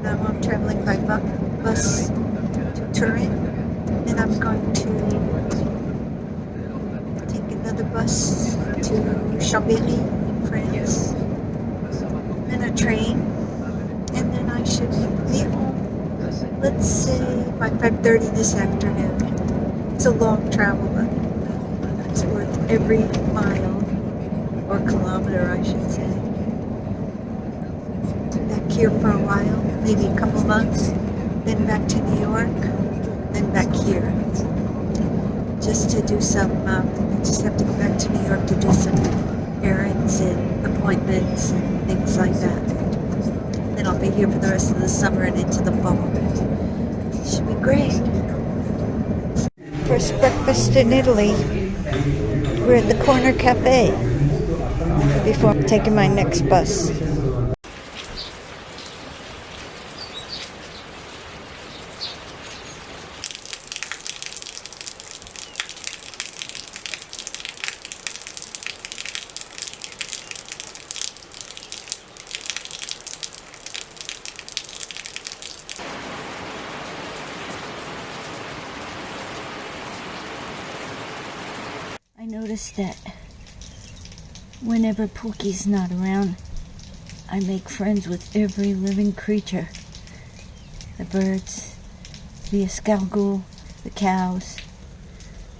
Now I'm traveling by bus to Turin, and I'm going to take another bus to Chambéry in France, and a train, and then I should be home, let's say by 5:30 this afternoon. It's a long travel, but it's worth every mile, or kilometer I should say. Back here for a while, maybe a couple months, then back to New York, then back here. Just to do some, I just have to go back to New York to do some errands and appointments and things like that. Then I'll be here for the rest of the summer and into the fall. Should be great. First breakfast in Italy. We're at the Corner Cafe before I'm taking my next bus. I noticed that whenever Pookie's not around, I make friends with every living creature. The birds, the escargot, the cows.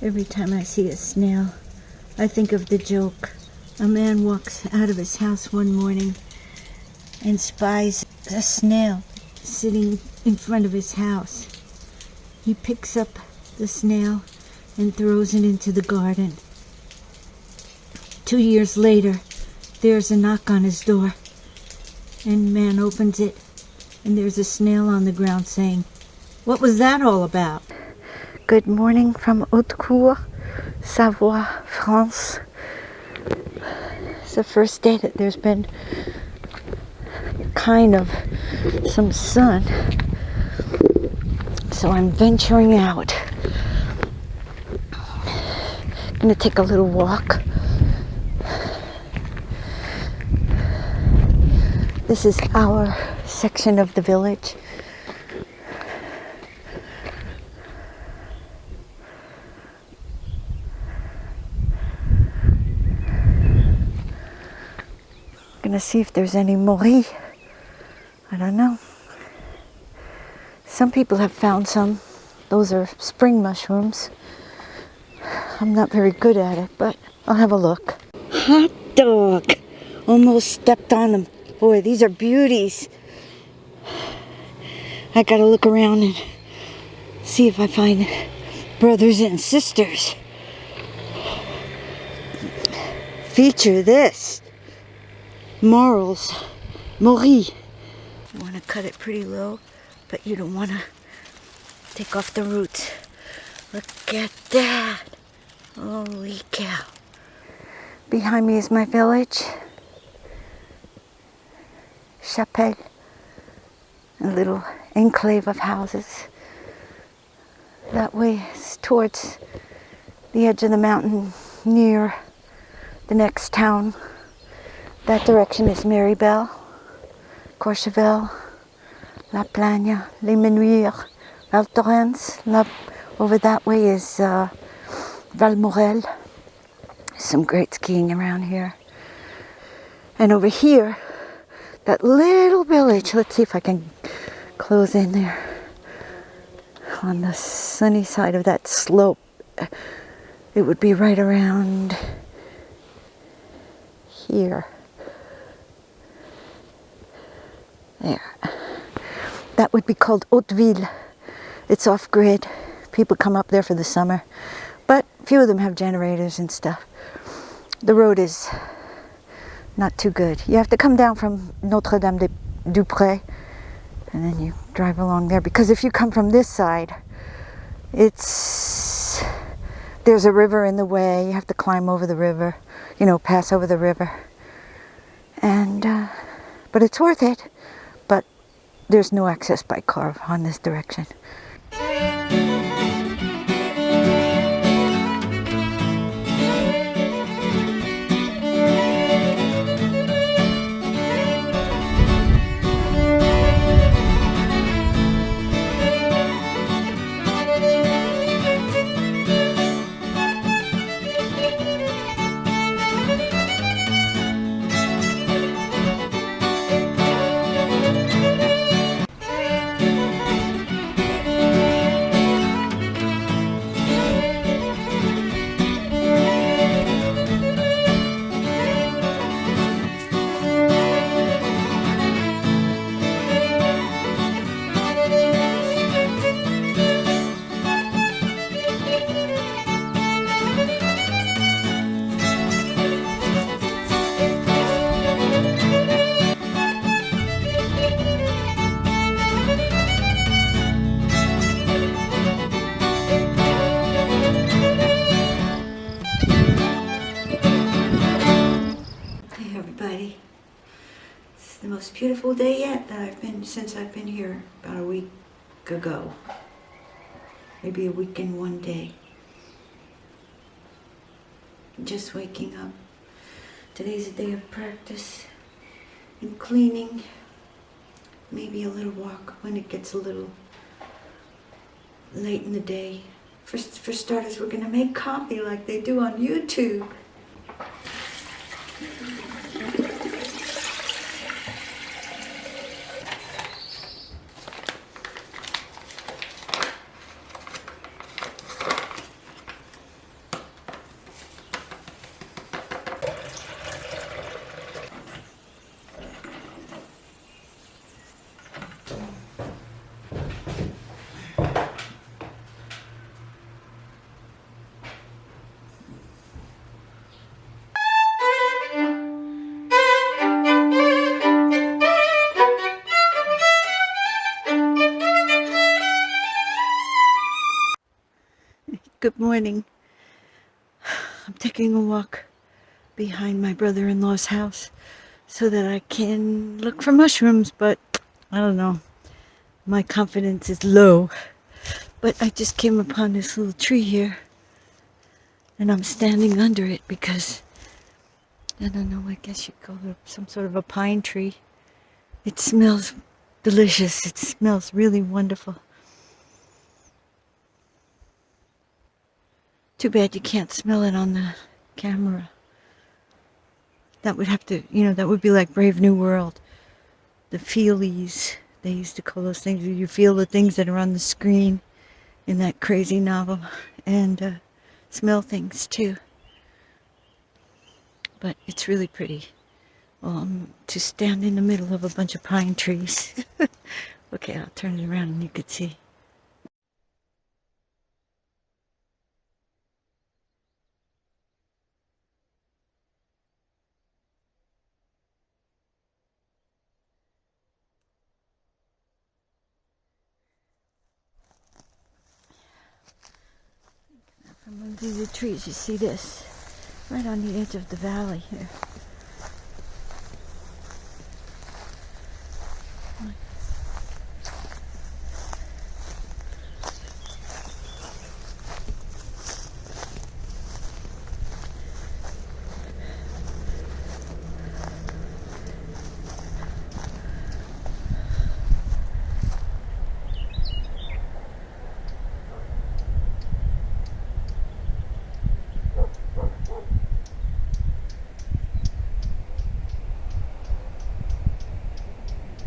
Every time I see a snail, I think of the joke. A man walks out of his house one morning and spies a snail sitting in front of his house. He picks up the snail and throws it into the garden. 2 years later, there's a knock on his door, and man opens it, and there's a snail on the ground saying, "What was that all about?" Good morning from Haute-Cour, Savoie, France. It's the first day that there's been kind of some sun, so I'm venturing out. I'm gonna take a little walk. This is our section of the village. Gonna see if there's any mori. I don't know. Some people have found some. Those are spring mushrooms. I'm not very good at it, but I'll have a look. Hot dog! Almost stepped on them. Boy, these are beauties. I gotta look around and see if I find brothers and sisters. Feature this. Morels. Mori. You want to cut it pretty low, but you don't want to take off the roots. Look at that. Holy cow. Behind me is my village. Chapelle. A little enclave of houses. That way is towards the edge of the mountain near the next town. That direction is Maribel, Courchevel, La Plagne, Les Menuires, Val Thorens. Over that way is Valmorel. Some great skiing around here. And over here, that little village, let's see if I can close in there. On the sunny side of that slope, it would be right around here. There. That would be called Hauteville. It's off-grid. People come up there for the summer. But a few of them have generators and stuff. The road is not too good. You have to come down from Notre-Dame-du-Pré and then you drive along there. Because if you come from this side, there's a river in the way. You have to climb over the river, pass over the river. And, but it's worth it. But there's no access by car on this direction. the most beautiful day yet that since I've been here about a week ago. Maybe a week and one day. Just waking up. Today's a day of practice and cleaning. Maybe a little walk when it gets a little late in the day. For starters, we're gonna make coffee like they do on YouTube. Good morning. I'm taking a walk behind my brother-in-law's house so that I can look for mushrooms, but I don't know. My confidence is low. But I just came upon this little tree here and I'm standing under it because, I don't know, I guess you'd call it some sort of a pine tree. It smells delicious. It smells really wonderful. Too bad you can't smell it on the camera. That would have to, that would be like Brave New World. The feelies, they used to call those things. You feel the things that are on the screen in that crazy novel. And smell things too. But it's really pretty. To stand in the middle of a bunch of pine trees. Okay, I'll turn it around and you could see. From under the trees, you see this, right on the edge of the valley here.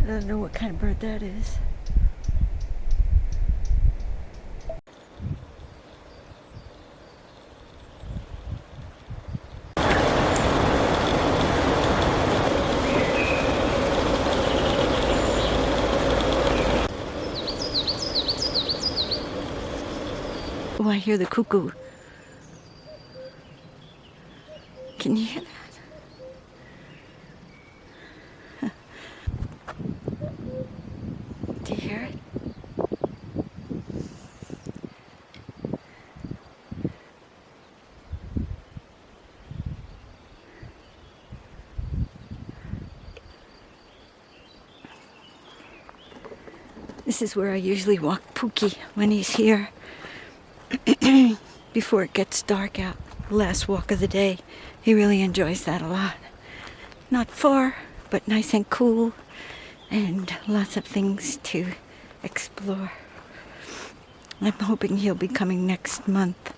I don't know what kind of bird that is. Oh, I hear the cuckoo. Can you hear that? Do you hear it? This is where I usually walk Pookie when he's here. Before it gets dark out. Last walk of the day. He really enjoys that a lot. Not far, but nice and cool. And lots of things to explore. I'm hoping he'll be coming next month,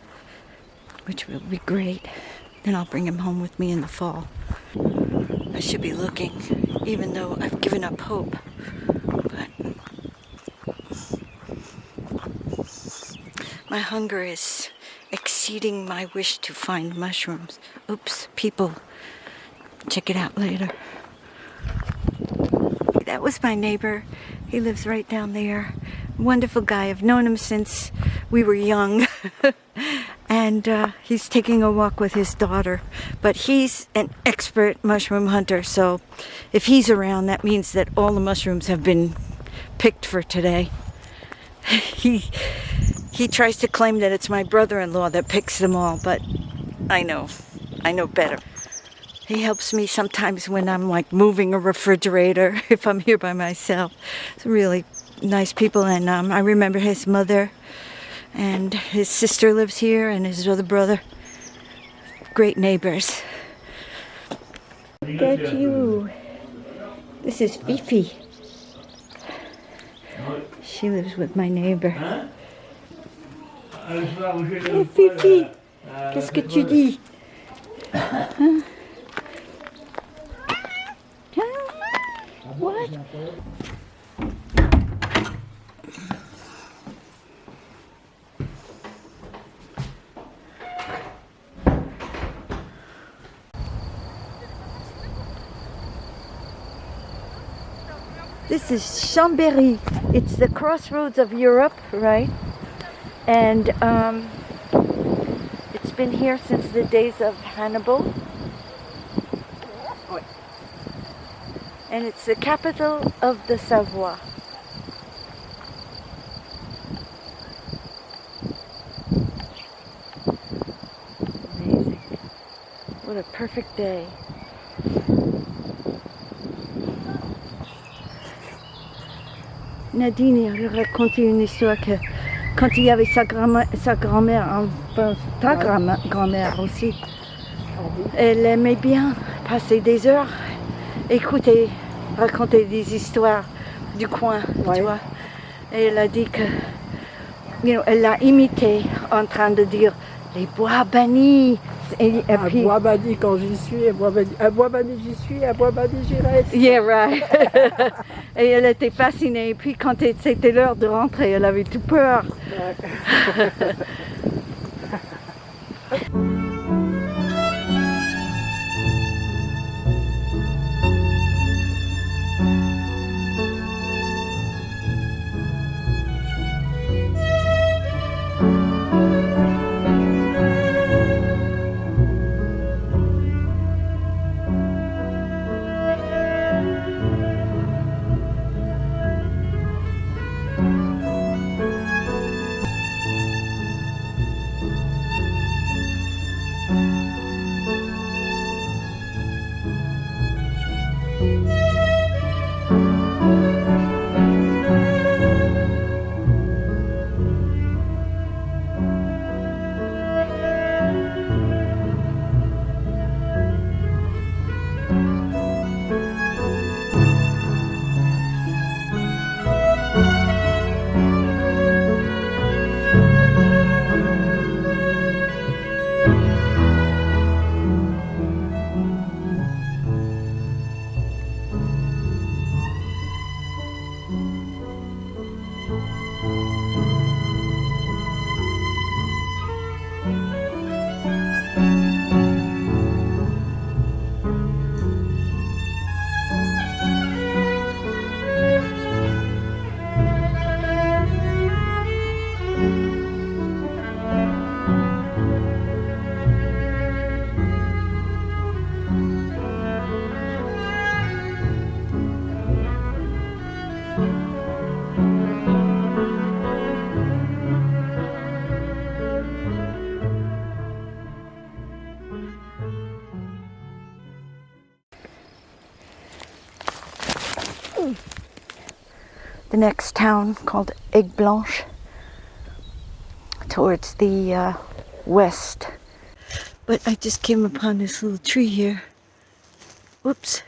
which will be great. Then I'll bring him home with me in the fall. I should be looking, even though I've given up hope. But my hunger is exceeding my wish to find mushrooms. Oops, people. Check it out later. That was my neighbor. He lives right down there. Wonderful guy. I've known him since we were young. And he's taking a walk with his daughter. But he's an expert mushroom hunter. So if he's around, that means that all the mushrooms have been picked for today. He tries to claim that it's my brother-in-law that picks them all. But I know better. He helps me sometimes when I'm like moving a refrigerator, if I'm here by myself. It's really nice people, and I remember his mother, and his sister lives here, and his other brother. Great neighbors. Look at you. This is Fifi. She lives with my neighbor. Oh Fifi, qu'est-ce que tu dis? Hein? What? This is Chambéry. It's the crossroads of Europe, right? And it's been here since the days of Hannibal. And it's the capital of the Savoie. Amazing. What a perfect day. Nadine elle racontait une histoire que quand il y avait sa grand-mère, enfin, ta grand-mère aussi, elle aimait bien passer des heures, écouter, raconter des histoires du coin, tu vois. Et elle a dit que, elle l'a imité en train de dire les bois bannis. Et puis, bois banni quand j'y suis, à bois banni j'y suis, à bois banni j'y reste. Yeah, right. Et elle était fascinée. Et puis quand c'était l'heure de rentrer, elle avait tout peur. Ouais. The next town called Aigues Blanches, towards the west. But I just came upon this little tree here. Whoops.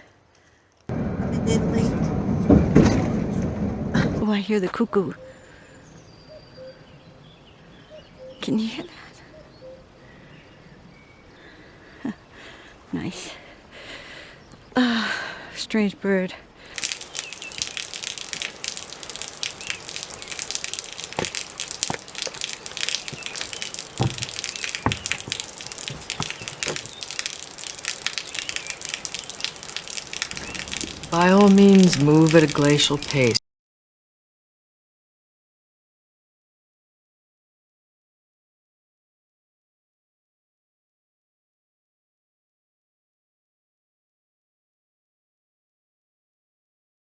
I'm in Italy. Oh, I hear the cuckoo. Can you hear that? Nice. Strange bird. By all means, move at a glacial pace.